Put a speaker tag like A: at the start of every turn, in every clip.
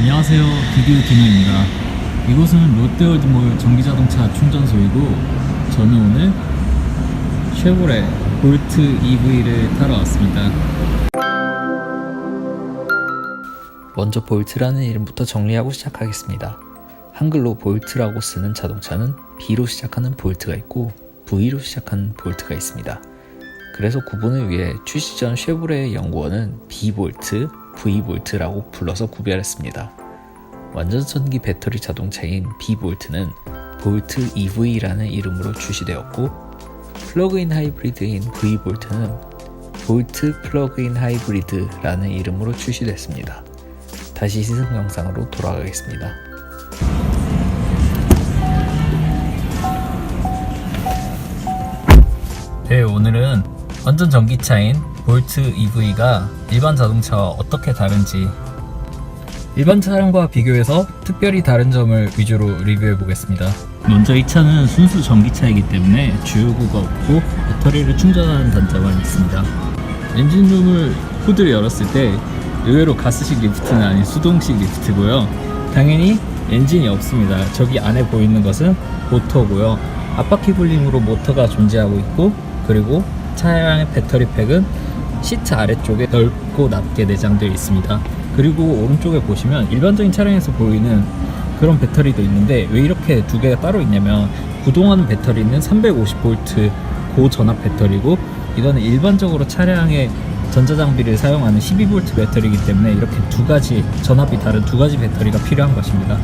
A: 안녕하세요, 비디오 디노입니다. 이곳은 롯데월드몰 전기자동차 충전소이고, 저는 오늘 쉐보레 볼트 EV를 타러 왔습니다.
B: 먼저 볼트라는 이름부터 정리하고 시작하겠습니다. 한글로 볼트라고 쓰는 자동차는 B로 시작하는 볼트가 있고 V로 시작하는 볼트가 있습니다. 그래서 구분을 위해 출시 전 쉐보레의 연구원은 B볼트, V볼트라고 불러서 구별했습니다. 완전 전기 배터리 자동차인 B볼트는 볼트 EV라는 이름으로 출시되었고, 플러그인 하이브리드인 V볼트는 볼트 플러그인 하이브리드라는 이름으로 출시됐습니다. 다시 시승 영상으로 돌아가겠습니다.
A: 네, 오늘은 완전 전기차인 볼트 EV가 일반 자동차와 어떻게 다른지, 일반 차량과 비교해서 특별히 다른 점을 위주로 리뷰해 보겠습니다. 먼저 이 차는 순수 전기차이기 때문에 주유구가 없고 배터리를 충전하는 단점만 있습니다. 엔진룸을 후드를 열었을 때 의외로 가스식 리프트는 아닌 수동식 리프트고요. 당연히 엔진이 없습니다. 저기 안에 보이는 것은 모터고요. 앞바퀴 굴림으로 모터가 존재하고 있고, 그리고 차량의 배터리 팩은 시트 아래쪽에 넓고 낮게 내장되어 있습니다. 그리고 오른쪽에 보시면 일반적인 차량에서 보이는 그런 배터리도 있는데, 왜 이렇게 두 개가 따로 있냐면, 구동하는 배터리는 350V 고전압 배터리고, 이거는 일반적으로 차량의 전자장비를 사용하는 12V 배터리이기 때문에 이렇게 두 가지 전압이 다른 두 가지 배터리가 필요한 것입니다.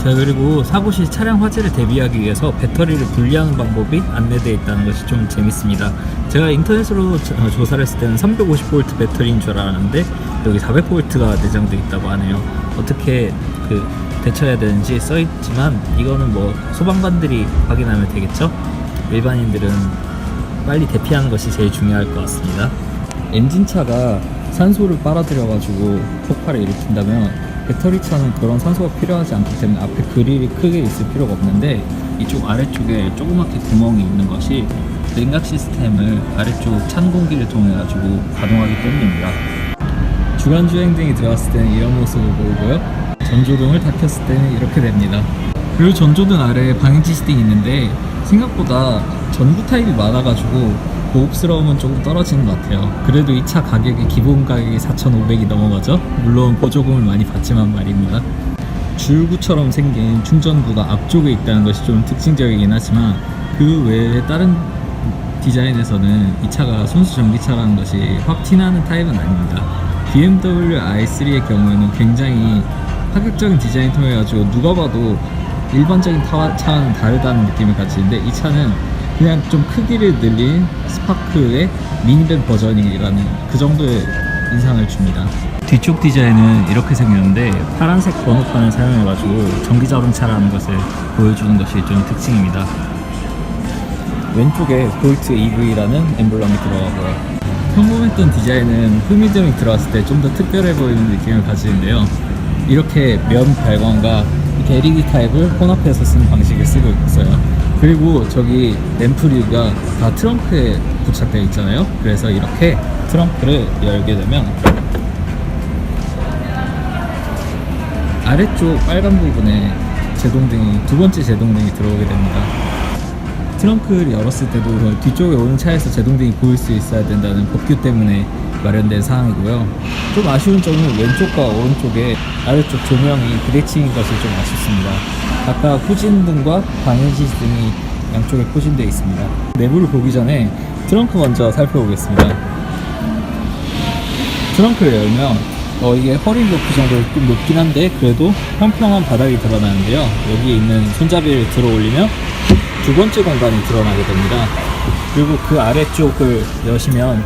A: 자, 그리고 사고 시 차량 화재를 대비하기 위해서 배터리를 분리하는 방법이 안내되어 있다는 것이 좀 재밌습니다. 제가 인터넷으로 조사를 했을 때는 350V 배터리인 줄 알았는데 여기 400V가 내장되어 있다고 하네요. 어떻게 대처해야 되는지 써있지만, 이거는 뭐 소방관들이 확인하면 되겠죠? 일반인들은 빨리 대피하는 것이 제일 중요할 것 같습니다. 엔진차가 산소를 빨아들여가지고 폭발을 일으킨다면, 배터리 차는 그런 산소가 필요하지 않기 때문에 앞에 그릴이 크게 있을 필요가 없는데, 이쪽 아래쪽에 조그맣게 구멍이 있는 것이 냉각 시스템을 아래쪽 찬 공기를 통해 가지고 가동하기 때문입니다. 주간 주행등이 들어갔을 때는 이런 모습을 보이고요, 전조등을 다 켰을 때는 이렇게 됩니다. 그리고 전조등 아래에 방향지시등이 있는데 생각보다 전구 타입이 많아가지고 고급스러움은 조금 떨어지는 것 같아요. 그래도 이 차 가격이 기본 가격이 4,500이 넘어가죠. 물론 보조금을 많이 받지만 말입니다. 줄구처럼 생긴 충전구가 앞쪽에 있다는 것이 좀 특징적이긴 하지만, 그 외에 다른 디자인에서는 이 차가 순수 전기차라는 것이 확 티나는 타입은 아닙니다. BMW i3의 경우에는 굉장히 파격적인 디자인을 통해 가지고 누가 봐도 일반적인 차와는 다르다는 느낌을 가지는데, 이 차는 그냥 좀 크기를 늘린 스파크의 미니밴 버전이라는 그 정도의 인상을 줍니다. 뒤쪽 디자인은 이렇게 생겼는데 파란색 번호판을 사용해가지고 전기자동차라는 것을 보여주는 것이 좀 특징입니다. 왼쪽에 볼트 EV라는 엠블럼이 들어가고요. 평범했던 디자인은 후미등이 들어갔을 때 좀 더 특별해 보이는 느낌을 가지는데요, 이렇게 면 발광과 이렇게 LED 타입을 혼합해서 쓰는 방식을 쓰고 있어요. 그리고 저기 램프류가 다 트렁크에 부착되어 있잖아요. 그래서 이렇게 트렁크를 열게 되면 아래쪽 빨간 부분에 제동등이, 두 번째 제동등이 들어오게 됩니다. 트렁크를 열었을 때도 뒤쪽에 오는 차에서 제동등이 보일 수 있어야 된다는 법규 때문에 마련된 사항이고요. 좀 아쉬운 점은 왼쪽과 오른쪽에 아래쪽 조명이 부딪히는 것이 좀 아쉽습니다. 아까 후진등과 방향지시등이 양쪽에 포진되어 있습니다. 내부를 보기 전에 트렁크 먼저 살펴보겠습니다. 트렁크를 열면 이게 허리 높이 정도로 좀 높긴 한데 그래도 평평한 바닥이 드러나는데요, 여기에 있는 손잡이를 들어 올리면 두 번째 공간이 드러나게 됩니다. 그리고 그 아래쪽을 여시면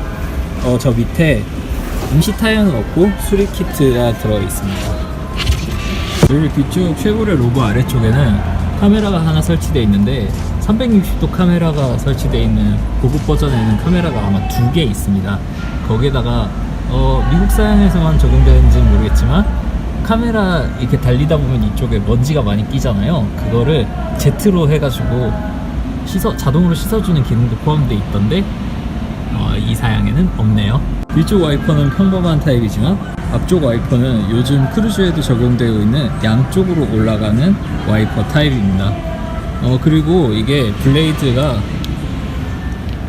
A: 저 밑에 임시 타이어는 없고 수리 키트가 들어 있습니다. 그리고 뒤쪽 쉐보레 로고 아래쪽에는 카메라가 하나 설치되어 있는데, 360도 카메라가 설치되어 있는 고급 버전에는 카메라가 아마 2개 있습니다. 거기에다가 미국 사양에서만 적용되는지는 모르겠지만, 카메라 이렇게 달리다 보면 이쪽에 먼지가 많이 끼잖아요. 그거를 Z로 해가지고 자동으로 씻어주는 기능도 포함되어 있던데 이 사양에는 없네요. 뒤쪽 와이퍼는 평범한 타입이지만 앞쪽 와이퍼는 요즘 크루즈에도 적용되어 있는 양쪽으로 올라가는 와이퍼 타입입니다. 그리고 이게 블레이드가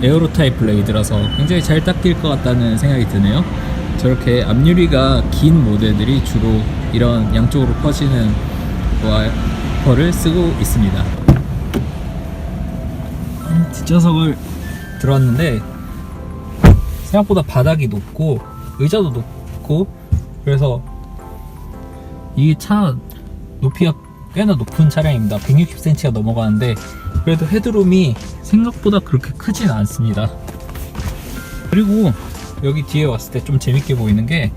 A: 에어로 타입 블레이드라서 굉장히 잘 닦일 것 같다는 생각이 드네요. 저렇게 앞유리가 긴 모델들이 주로 이런 양쪽으로 퍼지는 와이퍼를 쓰고 있습니다. 뒷좌석을 들어왔는데 생각보다 바닥이 높고 의자도 높고 그래서 이 차 높이가 꽤나 높은 차량입니다. 160cm가 넘어가는데 그래도 헤드룸이 생각보다 그렇게 크진 않습니다. 그리고 여기 뒤에 왔을 때 좀 재밌게 보이는 게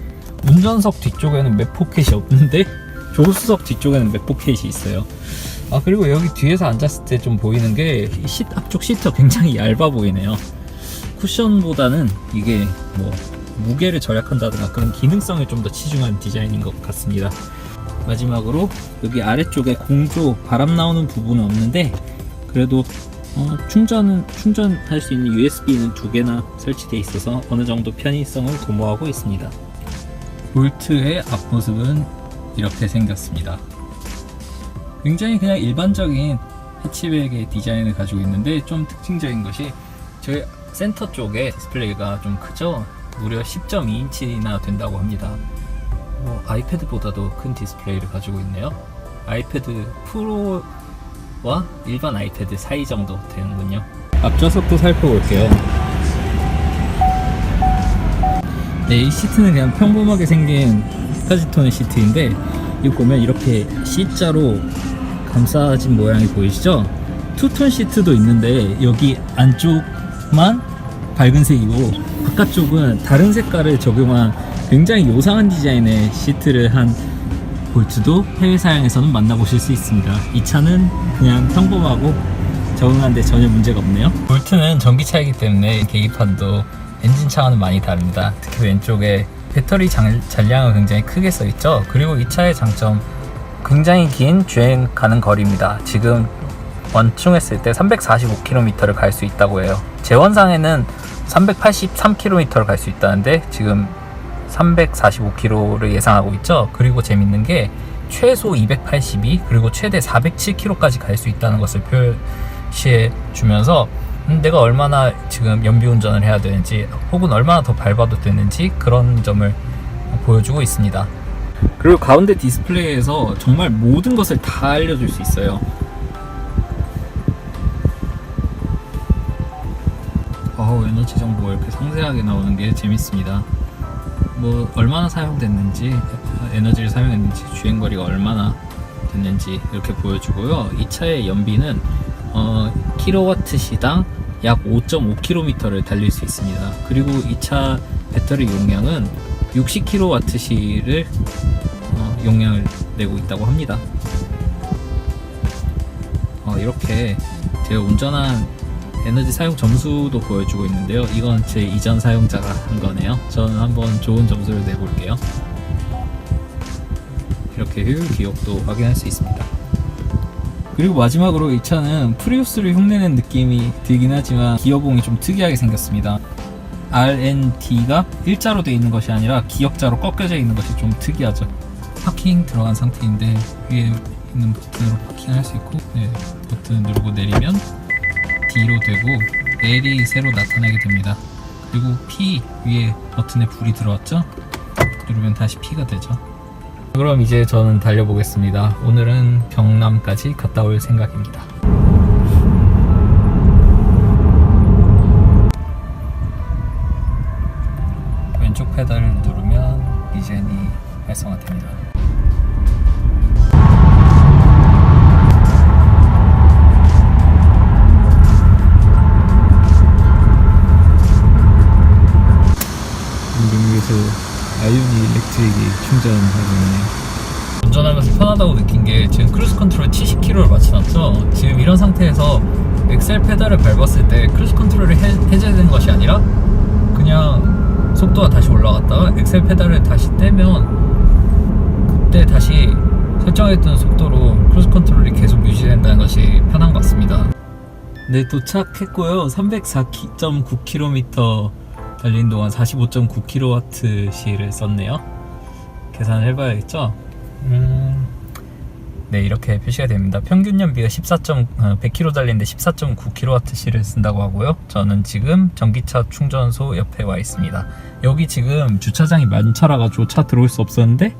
A: 운전석 뒤쪽에는 맥 포켓이 없는데 조수석 뒤쪽에는 맥 포켓이 있어요. 그리고 여기 뒤에서 앉았을 때 좀 보이는 게 앞쪽 시트가 굉장히 얇아 보이네요. 쿠션보다는 이게 뭐 무게를 절약한다든가 그런 기능성에 좀 더 치중한 디자인인 것 같습니다. 마지막으로 여기 아래쪽에 공조 바람 나오는 부분은 없는데 그래도 충전할 수 있는 USB는 2개나 설치되어 있어서 어느 정도 편의성을 도모하고 있습니다. 볼트의 앞모습은 이렇게 생겼습니다. 굉장히 그냥 일반적인 해치백의 디자인을 가지고 있는데 좀 특징적인 것이 저희 센터 쪽에 디스플레이가 좀 크죠? 무려 10.2인치나 된다고 합니다. 아이패드보다도 큰 디스플레이를 가지고 있네요. 아이패드 프로와 일반 아이패드 사이 정도 되는군요. 앞좌석도 살펴볼게요. 네, 이 시트는 그냥 평범하게 생긴 스카지톤의 시트인데 여기 보면 이렇게 C자로 감싸진 모양이 보이시죠? 투톤 시트도 있는데 여기 안쪽만 밝은 색이고 바깥쪽은 다른 색깔을 적용한 굉장히 요상한 디자인의 시트를 한 볼트도 해외 사양에서는 만나보실 수 있습니다. 이 차는 그냥 평범하고 적응하는데 전혀 문제가 없네요. 볼트는 전기차이기 때문에 계기판도 엔진차와는 많이 다릅니다. 특히 왼쪽에 배터리 잔량은 굉장히 크게 써있죠. 그리고 이 차의 장점, 굉장히 긴 주행 가는 거리입니다. 지금 원충했을 때 345km를 갈 수 있다고 해요. 재원상에는 383km를 갈 수 있다는데 지금 345km를 예상하고 있죠. 그리고 재밌는 게 최소 282 그리고 최대 407km까지 갈 수 있다는 것을 표시해 주면서 내가 얼마나 지금 연비운전을 해야 되는지 혹은 얼마나 더 밟아도 되는지 그런 점을 보여주고 있습니다. 그리고 가운데 디스플레이에서 정말 모든 것을 다 알려줄 수 있어요. 에너지 정보가 이렇게 상세하게 나오는 게 재밌습니다. 뭐 얼마나 사용됐는지, 에너지를 사용했는지, 주행거리가 얼마나 됐는지 이렇게 보여주고요. 이 차의 연비는 킬로와트 시당 약 5.5km를 달릴 수 있습니다. 그리고 이 차 배터리 용량은 60kWh를 용량을 내고 있다고 합니다. 이렇게 제가 운전한 에너지 사용 점수도 보여주고 있는데요. 이건 제 이전 사용자가 한 거네요. 저는 한번 좋은 점수를 내볼게요. 이렇게 효율 기억도 확인할 수 있습니다. 그리고 마지막으로 이 차는 프리우스를 흉내낸 느낌이 들긴 하지만 기어봉이 좀 특이하게 생겼습니다. RND가 일자로 되어 있는 것이 아니라 기역자로 꺾여져 있는 것이 좀 특이하죠. 파킹 들어간 상태인데 위에 있는 버튼으로 파킹할 수 있고, 버튼 누르고 내리면 D로 되고 L이 새로 나타나게 됩니다. 그리고 P 위에 버튼에 불이 들어왔죠? 누르면 다시 P가 되죠. 그럼 이제 저는 달려보겠습니다. 오늘은 경남까지 갔다 올 생각입니다. 왼쪽 페달을 누르면 리젠이 활성화됩니다. 여기서 아이오닉 일렉트릭이 충전하고 있네요. 운전하면서 편하다고 느낀 게 지금 크루즈 컨트롤 70km를 맞춰놨죠. 지금 이런 상태에서 엑셀 페달을 밟았을 때 크루즈 컨트롤이 해제되는 것이 아니라 그냥 속도가 다시 올라갔다가 엑셀 페달을 다시 떼면 그때 다시 설정했던 속도로 크루즈 컨트롤이 계속 유지된다는 것이 편한 것 같습니다. 네, 도착했고요. 304.9km 달리는 동안 45.9kWh를 썼네요. 계산을 해봐야겠죠? 네, 이렇게 표시가 됩니다. 평균 연비가 100km 달리는데 14.9kWh를 쓴다고 하고요. 저는 지금 전기차 충전소 옆에 와 있습니다. 여기 지금 주차장이 많차라 가지고 차 들어올 수 없었는데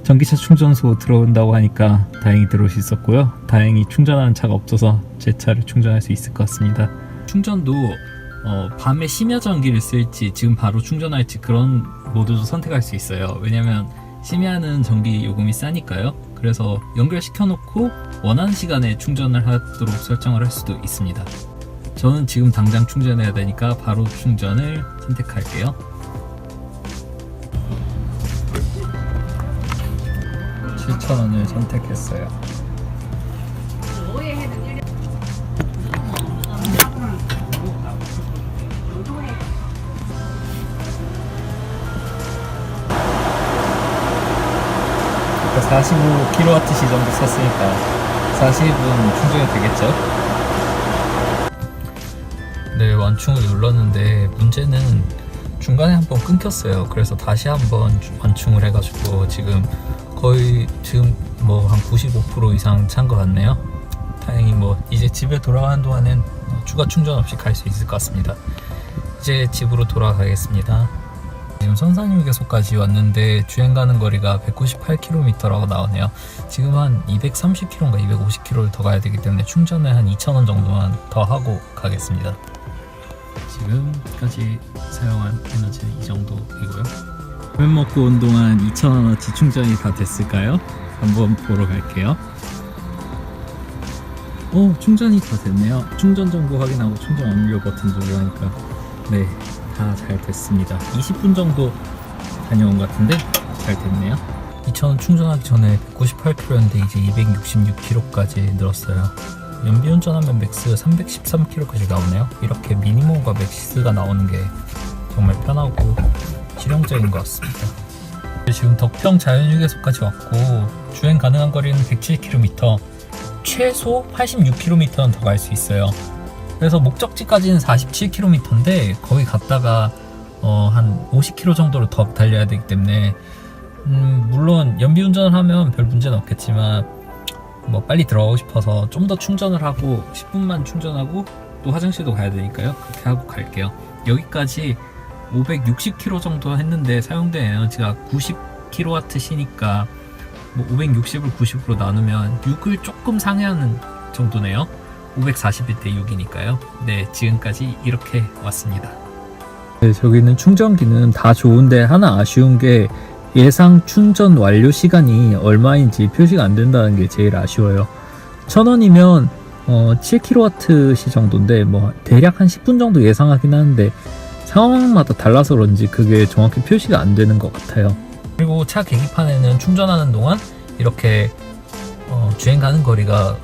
A: 전기차 충전소 들어온다고 하니까 다행히 들어올 수 있었고요. 다행히 충전하는 차가 없어서 제 차를 충전할 수 있을 것 같습니다. 충전도 밤에 심야 전기를 쓸지 지금 바로 충전할지 그런 모드도 선택할 수 있어요. 왜냐면 심야는 전기 요금이 싸니까요. 그래서 연결시켜 놓고 원하는 시간에 충전을 하도록 설정을 할 수도 있습니다. 저는 지금 당장 충전해야 되니까 바로 충전을 선택할게요. 7,000원을 선택했어요. 그러니까 45kWh 정도 썼으니까 40분 충전이 되겠죠? 네, 완충을 눌렀는데 문제는 중간에 한번 끊겼어요. 그래서 다시 한번 완충을 해가지고 지금 거의 뭐 한 95% 이상 찬 것 같네요. 다행히 뭐 이제 집에 돌아가는 동안엔 추가 충전 없이 갈 수 있을 것 같습니다. 이제 집으로 돌아가겠습니다. 지금 선산휴게소까지 왔는데 주행 가는 거리가 198km라고 나오네요. 지금 한 230km인가 250km를 더 가야 되기 때문에 충전을 한 2,000원 정도만 더 하고 가겠습니다. 지금까지 사용한 에너지는 이 정도이고요. 밥 먹고 온 동안 2,000원어치 충전이 다 됐을까요? 한번 보러 갈게요. 오, 충전이 다 됐네요. 충전 정보 확인하고 충전 완료 버튼 누르니까 네, 다 잘 됐습니다. 20분 정도 다녀온 것 같은데 잘 됐네요. 2,000원 충전하기 전에 198km였는데 이제 266km까지 늘었어요. 연비 운전하면 맥스 313km까지 나오네요. 이렇게 미니멈과 맥시스가 나오는 게 정말 편하고 실용적인 것 같습니다. 지금 덕평 자연휴게소까지 왔고 주행 가능한 거리는 107km, 최소 86km는 더 갈 수 있어요. 그래서 목적지까지는 47km인데 거기 갔다가 한 50km 정도를 더 달려야 되기 때문에 물론 연비 운전을 하면 별 문제는 없겠지만 뭐 빨리 들어가고 싶어서 좀 더 충전을 하고 10분만 충전하고 또 화장실도 가야 되니까요. 그렇게 하고 갈게요. 여기까지 560km 정도 했는데 사용된 에너지가 90kWh니까 뭐 560을 90으로 나누면 6을 조금 상회하는 정도네요. 541 대 6이니까요. 네, 지금까지 이렇게 왔습니다. 네, 저기는 충전기는 다 좋은데 하나 아쉬운 게 예상 충전 완료 시간이 얼마인지 표시가 안 된다는 게 제일 아쉬워요. 1,000원이면 7kWh 정도인데 뭐 대략 한 10분 정도 예상하긴 하는데 상황마다 달라서 그런지 그게 정확히 표시가 안 되는 것 같아요. 그리고 차 계기판에는 충전하는 동안 이렇게 주행 가는 거리가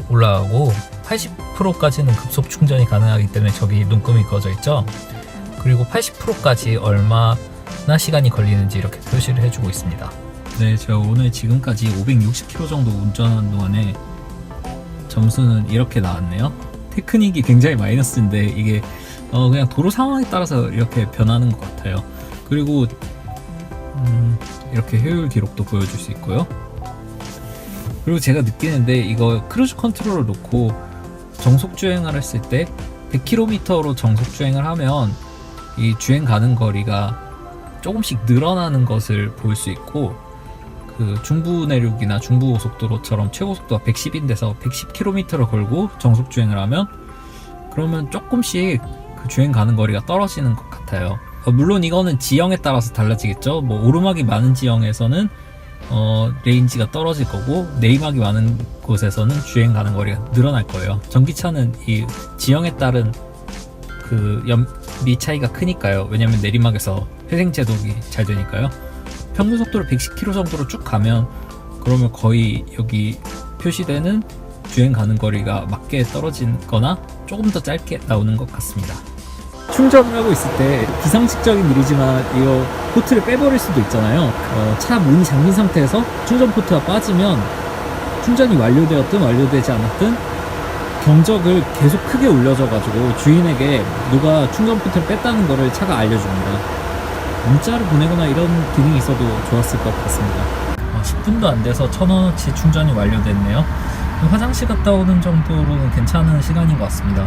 A: 올라가고 80%까지는 급속 충전이 가능하기 때문에 저기 눈금이 그어져 있죠. 그리고 80%까지 얼마나 시간이 걸리는지 이렇게 표시를 해주고 있습니다. 네, 제가 오늘 지금까지 560km 정도 운전한 동안에 점수는 이렇게 나왔네요. 테크닉이 굉장히 마이너스인데 이게 그냥 도로 상황에 따라서 이렇게 변하는 것 같아요. 그리고 이렇게 효율 기록도 보여줄 수 있고요. 그리고 제가 느끼는데 이거 크루즈 컨트롤을 놓고 정속 주행을 했을 때 100km로 정속 주행을 하면 이 주행 가는 거리가 조금씩 늘어나는 것을 볼 수 있고 그 중부 내륙이나 중부 고속도로처럼 최고 속도가 110인데서 110km를 걸고 정속 주행을 하면 그러면 조금씩 그 주행 가는 거리가 떨어지는 것 같아요. 물론 이거는 지형에 따라서 달라지겠죠. 뭐 오르막이 많은 지형에서는 레인지가 떨어질 거고 내리막이 많은 곳에서는 주행 가는 거리가 늘어날 거예요. 전기차는 이 지형에 따른 그 연비 차이가 크니까요. 왜냐면 내리막에서 회생 제동이 잘 되니까요. 평균 속도를 110km 정도로 쭉 가면 그러면 거의 여기 표시되는 주행 가는 거리가 맞게 떨어진 거나 조금 더 짧게 나오는 것 같습니다. 충전을 하고 있을 때 비상식적인 일이지만 이거 포트를 빼버릴 수도 있잖아요. 차 문이 잠긴 상태에서 충전 포트가 빠지면 충전이 완료되었든 완료되지 않았든 경적을 계속 크게 울려져가지고 주인에게 누가 충전 포트를 뺐다는 거를 차가 알려줍니다. 문자를 보내거나 이런 기능이 있어도 좋았을 것 같습니다. 10분도 안 돼서 1000원어치 충전이 완료됐네요. 화장실 갔다 오는 정도로는 괜찮은 시간인 것 같습니다.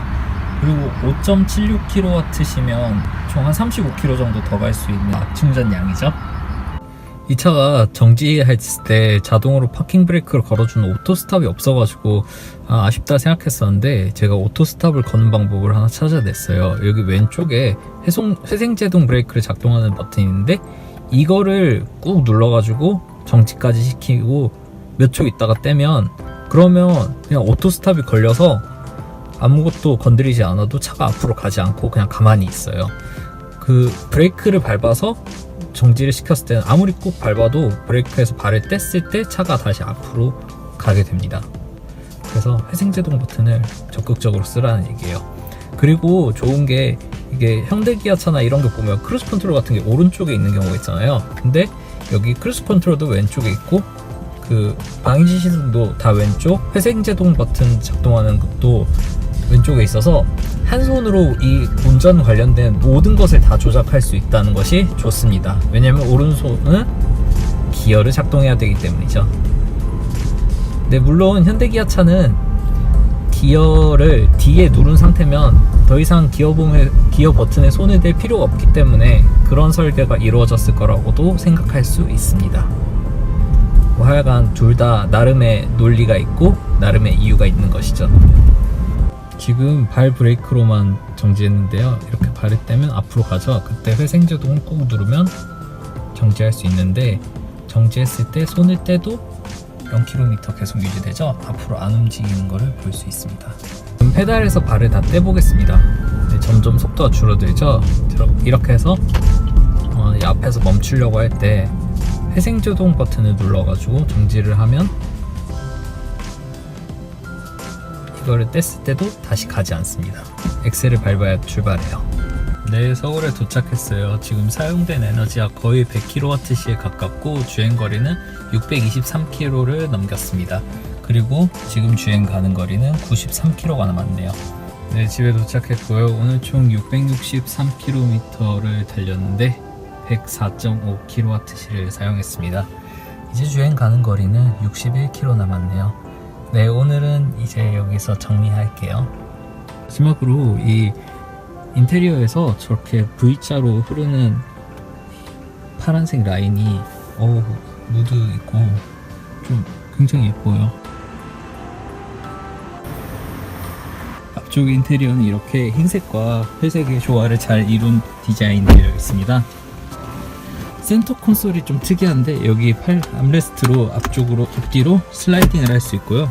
A: 그리고 5.76kW시면 총 한 35km 정도 더 갈 수 있는 충전량이죠. 이 차가 정지했을 때 자동으로 파킹 브레이크를 걸어주는 오토스탑이 없어가지고 아쉽다 생각했었는데, 제가 오토스탑을 거는 방법을 하나 찾아냈어요. 여기 왼쪽에 회생제동 브레이크를 작동하는 버튼이 있는데, 이거를 꾹 눌러가지고 정지까지 시키고 몇 초 있다가 떼면, 그러면 그냥 오토스탑이 걸려서 아무것도 건드리지 않아도 차가 앞으로 가지 않고 그냥 가만히 있어요. 그 브레이크를 밟아서 정지를 시켰을 때는 아무리 꾹 밟아도 브레이크에서 발을 뗐을 때 차가 다시 앞으로 가게 됩니다. 그래서 회생제동 버튼을 적극적으로 쓰라는 얘기예요. 그리고 좋은 게, 이게 현대기아차나 이런 거 보면 크루즈 컨트롤 같은 게 오른쪽에 있는 경우가 있잖아요. 근데 여기 크루즈 컨트롤도 왼쪽에 있고, 그 방향 시동도 다 왼쪽, 회생제동 버튼 작동하는 것도 왼쪽에 있어서 한 손으로 이 운전 관련된 모든 것을 다 조작할 수 있다는 것이 좋습니다. 왜냐면 오른손은 기어를 작동해야 되기 때문이죠. 네, 물론 현대기아차는 기어를 D에 누른 상태면 더 이상 기어 버튼에 손을 댈 필요가 없기 때문에 그런 설계가 이루어졌을 거라고도 생각할 수 있습니다. 하여간 둘 다 나름의 논리가 있고 나름의 이유가 있는 것이죠. 지금 발 브레이크로만 정지했는데요. 이렇게 발을 떼면 앞으로 가죠. 그때 회생제동을 꾹 누르면 정지할 수 있는데, 정지했을 때 손을 떼도 0km 계속 유지되죠. 앞으로 안 움직이는 것을 볼 수 있습니다. 그럼 페달에서 발을 다 떼보겠습니다. 네, 점점 속도가 줄어들죠. 이렇게 해서 이 앞에서 멈추려고 할 때 회생제동 버튼을 눌러가지고 정지를 하면 이거를 뗐을 때도 다시 가지 않습니다. 엑셀을 밟아야 출발해요. 네, 서울에 도착했어요. 지금 사용된 에너지가 거의 100kWh에 가깝고 주행거리는 623km를 넘겼습니다. 그리고 지금 주행 가는 거리는 93km가 남았네요. 네, 집에 도착했고요. 오늘 총 663km를 달렸는데 104.5kWh를 사용했습니다. 이제 주행 가는 거리는 61km 남았네요. 네, 오늘은 이제 여기서 정리할게요. 마지막으로 이 인테리어에서 저렇게 V자로 흐르는 파란색 라인이 무드 있고 좀 굉장히 예뻐요. 앞쪽 인테리어는 이렇게 흰색과 회색의 조화를 잘 이룬 디자인되어 있습니다. 센터 콘솔이 좀 특이한데, 여기 팔 암레스트로 앞쪽으로 앞뒤로 슬라이딩을 할 수 있고요.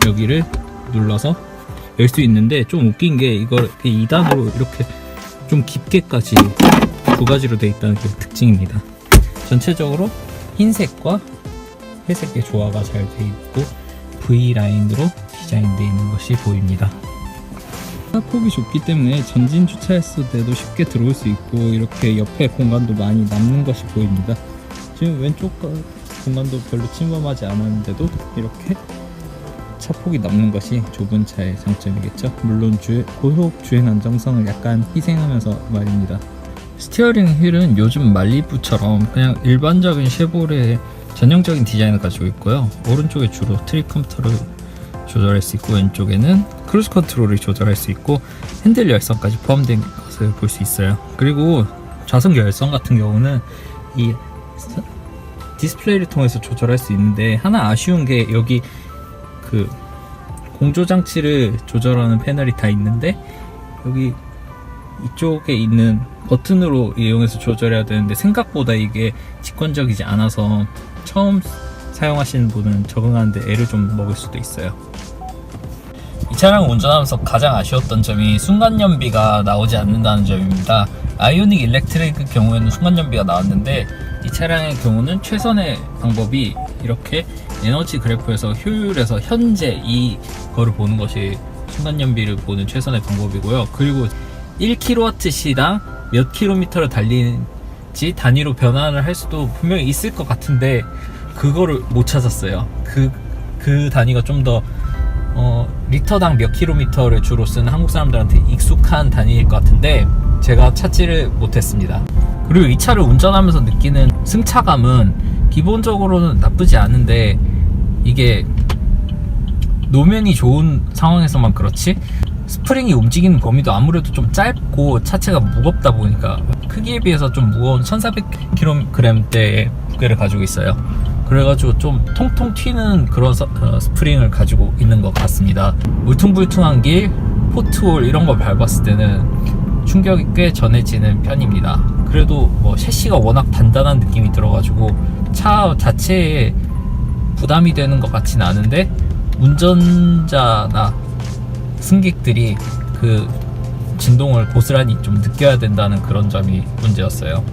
A: 여기를 눌러서 열 수 있는데, 좀 웃긴 게 이걸 2단으로 이렇게 좀 깊게까지 두 가지로 되어 있다는 게 특징입니다. 전체적으로 흰색과 회색의 조화가 잘 되어 있고 V라인으로 디자인되어 있는 것이 보입니다. 폭이 좁기 때문에 전진 주차했을 때도 쉽게 들어올 수 있고, 이렇게 옆에 공간도 많이 남는 것이 보입니다. 지금 왼쪽 공간도 별로 침범하지 않았는데도 이렇게 차폭이 남는 것이 좁은 차의 장점이겠죠. 물론 고속 주행 안정성을 약간 희생하면서 말입니다. 스티어링 휠은 요즘 말리부처럼 그냥 일반적인 쉐보레의 전형적인 디자인을 가지고 있고요. 오른쪽에 주로 트립 컴퓨터를 조절할 수 있고, 왼쪽에는 크루즈 컨트롤을 조절할 수 있고 핸들 열선까지 포함된 것을 볼 수 있어요. 그리고 좌석 열선 같은 경우는 이 디스플레이를 통해서 조절할 수 있는데, 하나 아쉬운 게 여기 그 공조 장치를 조절하는 패널이 다 있는데, 여기 이쪽에 있는 버튼으로 이용해서 조절해야 되는데 생각보다 이게 직관적이지 않아서 처음 사용하시는 분은 적응하는데 애를 좀 먹을 수도 있어요. 이 차량 운전하면서 가장 아쉬웠던 점이 순간연비가 나오지 않는다는 점입니다. 아이오닉 일렉트릭의 경우에는 순간연비가 나왔는데, 이 차량의 경우는 최선의 방법이 이렇게 에너지 그래프에서 효율에서 현재 이거를 보는 것이 순간연비를 보는 최선의 방법이고요. 그리고 1kWh당 몇 킬로미터를 달리는지 단위로 변환을 할 수도 분명히 있을 것 같은데, 그거를 못 찾았어요. 그 단위가 좀 더 리터당 몇 킬로미터를 주로 쓰는 한국 사람들한테 익숙한 단위일 것 같은데 제가 찾지를 못했습니다. 그리고 이 차를 운전하면서 느끼는 승차감은 기본적으로는 나쁘지 않은데 이게 노면이 좋은 상황에서만 그렇지 스프링이 움직이는 범위도 아무래도 좀 짧고 차체가 무겁다 보니까 크기에 비해서 좀 무거운 1400kg대의 무게를 가지고 있어요. 그래가지고 좀 통통 튀는 그런 스프링을 가지고 있는 것 같습니다. 울퉁불퉁한 길, 포트홀 이런 거 밟았을 때는 충격이 꽤 전해지는 편입니다. 그래도 뭐 셰시가 워낙 단단한 느낌이 들어가지고 차 자체에 부담이 되는 것 같지는 않은데 운전자나 승객들이 그 진동을 고스란히 좀 느껴야 된다는 그런 점이 문제였어요.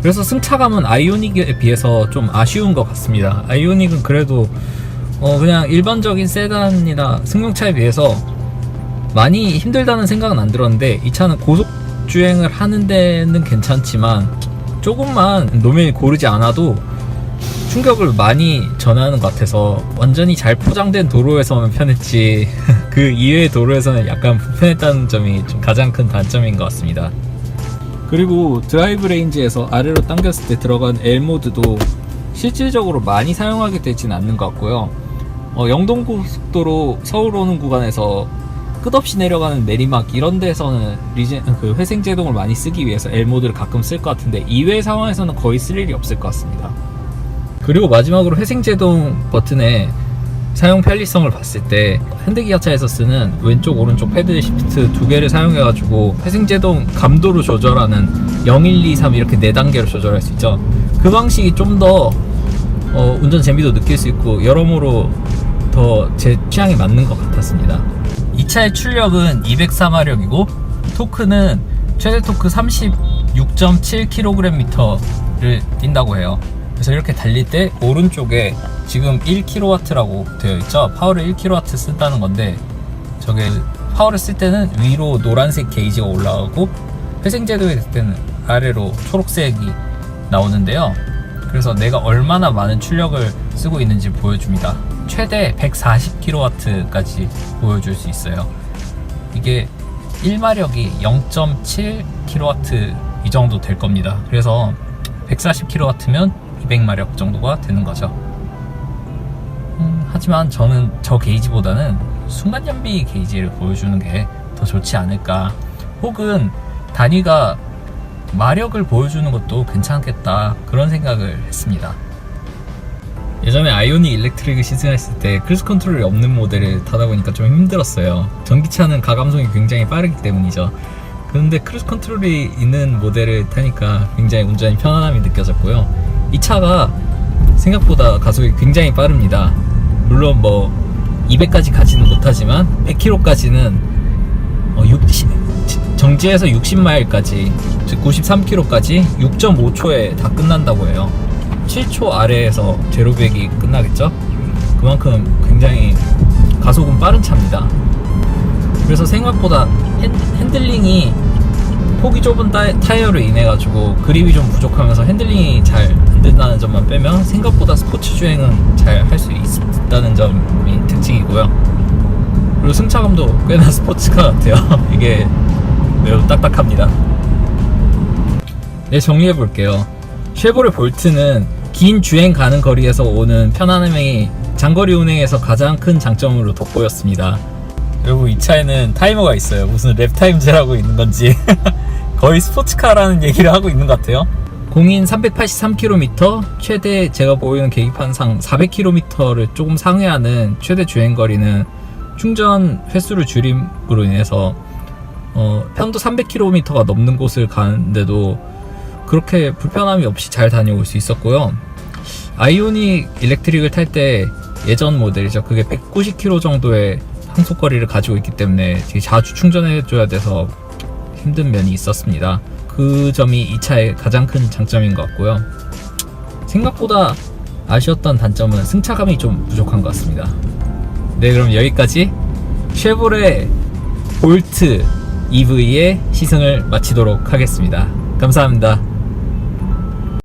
A: 그래서 승차감은 아이오닉에 비해서 좀 아쉬운 것 같습니다. 아이오닉은 그래도 그냥 일반적인 세단이나 승용차에 비해서 많이 힘들다는 생각은 안 들었는데 이 차는 고속 주행을 하는 데는 괜찮지만 조금만 노면이 고르지 않아도 충격을 많이 전하는 것 같아서 완전히 잘 포장된 도로에서만 편했지 그 이외의 도로에서는 약간 불편했다는 점이 좀 가장 큰 단점인 것 같습니다. 그리고 드라이브 레인지에서 아래로 당겼을 때 들어간 L 모드도 실질적으로 많이 사용하게 되지는 않는 것 같고요. 영동고속도로 서울 오는 구간에서 끝없이 내려가는 내리막 이런 데서는 회생제동을 많이 쓰기 위해서 L 모드를 가끔 쓸 것 같은데 이외의 상황에서는 거의 쓸 일이 없을 것 같습니다. 그리고 마지막으로 회생제동 버튼의 사용 편리성을 봤을 때 현대기아차에서 쓰는 왼쪽 오른쪽 패드 시프트 두 개를 사용해가지고 회생제동 감도를 조절하는 0, 1, 2, 3 이렇게 4단계로 조절할 수 있죠. 그 방식이 좀 더 운전 재미도 느낄 수 있고 여러모로 더 제 취향에 맞는 것 같았습니다. 이 차의 출력은 204마력이고 토크는 최대 토크 36.7kgm를 띈다고 해요. 그래서 이렇게 달릴 때 오른쪽에 지금 1kW라고 되어 있죠. 파워를 1kW 쓴다는 건데 저게 파워를 쓸 때는 위로 노란색 게이지가 올라가고 회생제동이 될 때는 아래로 초록색이 나오는데요. 그래서 내가 얼마나 많은 출력을 쓰고 있는지 보여줍니다. 최대 140kW까지 보여줄 수 있어요. 이게 1마력이 0.7kW 이 정도 될 겁니다. 그래서 140kW면 200마력 정도가 되는 거죠. 하지만 저는 저 게이지보다는 순간연비 게이지를 보여주는 게 더 좋지 않을까, 혹은 단위가 마력을 보여주는 것도 괜찮겠다, 그런 생각을 했습니다. 예전에 아이오닉 일렉트릭을 시승했을 때 크루즈 컨트롤이 없는 모델을 타다 보니까 좀 힘들었어요. 전기차는 가감성이 굉장히 빠르기 때문이죠. 그런데 크루즈 컨트롤이 있는 모델을 타니까 굉장히 운전이 편안함이 느껴졌고요. 이 차가 생각보다 가속이 굉장히 빠릅니다. 물론 뭐 200까지 가지는 못하지만 100km까지는 정지에서 60마일까지, 즉 93km까지 6.5초에 다 끝난다고 해요. 7초 아래에서 제로백이 끝나겠죠? 그만큼 굉장히 가속은 빠른 차입니다. 그래서 생각보다 핸들링이 폭이 좁은 타이어로 인해 가지고 그립이 좀 부족하면서 핸들링이 잘 안 된다는 점만 빼면 생각보다 스포츠 주행은 잘 할 수 있다는 점이 특징이고요. 그리고 승차감도 꽤나 스포츠카 같아요. 이게 매우 딱딱합니다. 네, 정리해 볼게요. 쉐보레 볼트는 긴 주행 가는 거리에서 오는 편안함이 장거리 운행에서 가장 큰 장점으로 돋보였습니다. 그리고 이 차에는 타이머가 있어요. 무슨 랩타임제라고 있는 건지 거의 스포츠카라는 얘기를 하고 있는 것 같아요. 공인 383km, 최대 제가 보이는 계기판상 400km를 조금 상회하는 최대 주행거리는 충전 횟수를 줄임으로 인해서 편도 300km가 넘는 곳을 가는데도 그렇게 불편함이 없이 잘 다녀올 수 있었고요. 아이오닉 일렉트릭을 탈 때 예전 모델이죠. 그게 190km 정도의 항속거리를 가지고 있기 때문에 되게 자주 충전해줘야 돼서 힘든 면이 있었습니다. 그 점이 이 차의 가장 큰 장점인 것 같고요. 생각보다 아쉬웠던 단점은 승차감이 좀 부족한 것 같습니다. 네, 그럼 여기까지 쉐보레 볼트 EV의 시승을 마치도록 하겠습니다. 감사합니다.